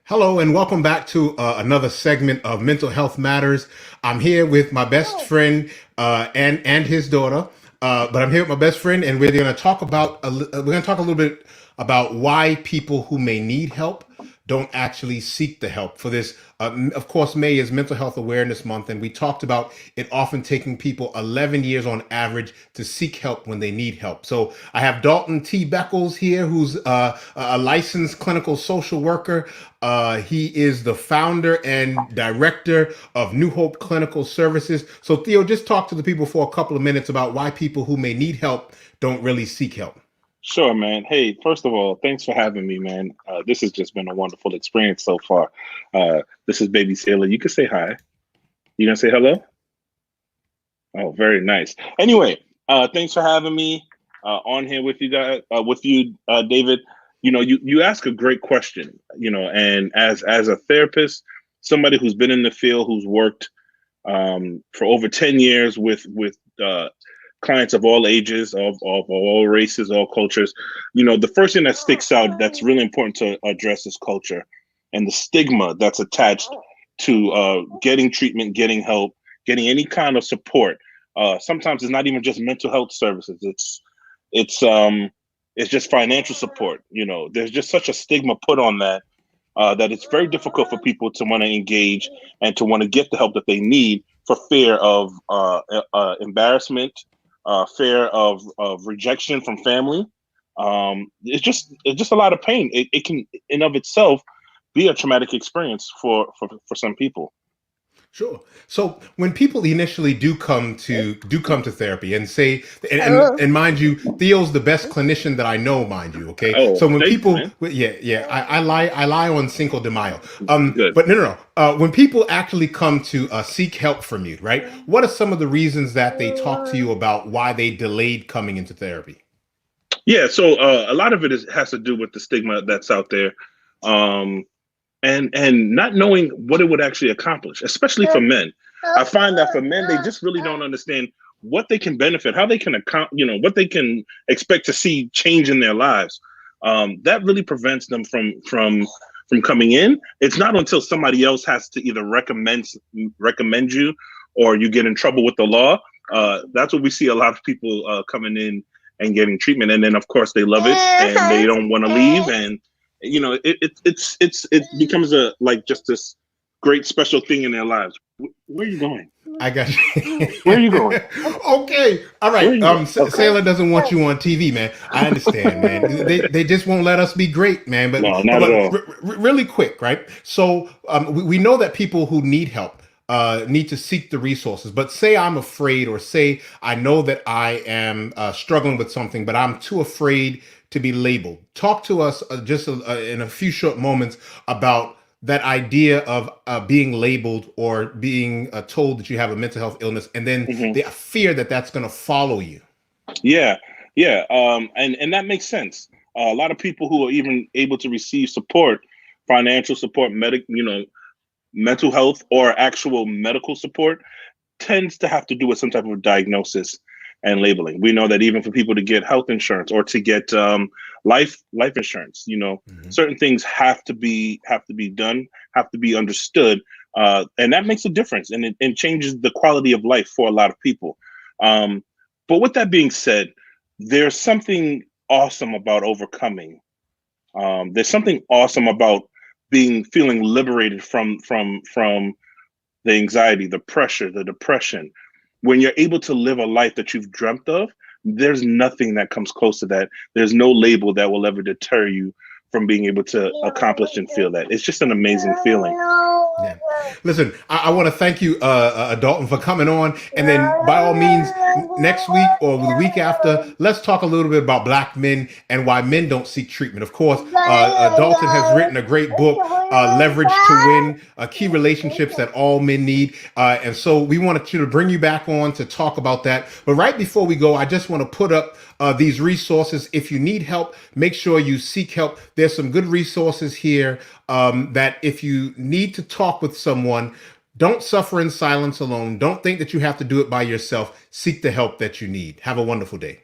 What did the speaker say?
Hello and welcome back to another segment of Mental Health Matters. I'm here with my best friend and his daughter, but I'm here with my best friend, and we're going to talk about a little bit about why people who may need help don't actually seek the help for this. Of course, May is Mental Health Awareness Month, and we talked about it often taking people 11 years on average to seek help when they need help. So I have Dalton T. Beckles here, who's a licensed clinical social worker. He is the founder and director of New Hope Clinical Services. So Theo, just talk to the people for a couple of minutes about why people who may need help don't really seek help. Sure, man. Hey, first of all, thanks for having me, man. This has just been a wonderful experience so far. This is Baby Sailor. You can say hi. You gonna say hello? Oh, very nice. Anyway, thanks for having me on here with you guys, David. You know, you ask a great question. You know, and as a therapist, somebody who's been in the field, who's worked for over 10 years with clients of all ages, of all races, all cultures. You know, the first thing that sticks out that's really important to address is culture and the stigma that's attached to getting treatment, getting help, getting any kind of support. Sometimes it's not even just mental health services. It's just financial support. You know, there's just such a stigma put on that that it's very difficult for people to want to engage and to want to get the help that they need for fear of embarrassment, fear of rejection from family. It's just a lot of pain. It can in of itself be a traumatic experience for some people. Sure. So when people initially do come to therapy and say, and mind you, Theo's the best clinician that I know, mind you. Okay. Oh, so when people, you, I lie on Cinco de Mayo. Good. But no. When people actually come to seek help from you, right? What are some of the reasons that they talk to you about why they delayed coming into therapy? Yeah. So a lot of it has to do with the stigma that's out there. And not knowing what it would actually accomplish, especially for men. I find that for men, they just really don't understand what they can benefit, how they can what they can expect to see change in their lives. That really prevents them from coming in. It's not until somebody else has to either recommend you or you get in trouble with the law. That's what we see a lot of people coming in and getting treatment. And then of course they love it and they don't want to leave. And you know, it becomes just this great special thing in their lives. Where are you going? I got you. Where are you going? Okay, all right. Sailor doesn't want you on TV, man. I understand, man. They just won't let us be great, man. But no, not at all. Really quick, right? So we know that people who need help need to seek the resources. But say I'm afraid, or say I know that I am struggling with something, but I'm too afraid to be labeled. Talk to us in a few short moments about that idea of being labeled or being told that you have a mental health illness, and then the fear that that's going to follow you. Yeah. And that makes sense. A lot of people who are even able to receive support, financial support, mental health or actual medical support tends to have to do with some type of diagnosis and labeling. We know that even for people to get health insurance or to get life insurance, certain things have to be done, have to be understood, and that makes a difference, and it changes the quality of life for a lot of people. But with that being said, there's something awesome about overcoming. There's something awesome about feeling liberated from the anxiety, the pressure, the depression. When you're able to live a life that you've dreamt of, there's nothing that comes close to that. There's no label that will ever deter you from being able to accomplish and feel that. It's just an amazing feeling. Yeah. Listen, I want to thank you, Dalton, for coming on. And then by all means, next week or the week after, let's talk a little bit about Black men and why men don't seek treatment. Of course, Dalton has written a great book, Leverage to Win, Key Relationships That All Men Need. And so we wanted to bring you back on to talk about that. But right before we go, I just want to put up these resources. If you need help, make sure you seek help. There's some good resources here that if you need to talk with someone, Don't suffer in silence alone. Don't think that you have to do it by yourself. Seek the help that you need. Have a wonderful day.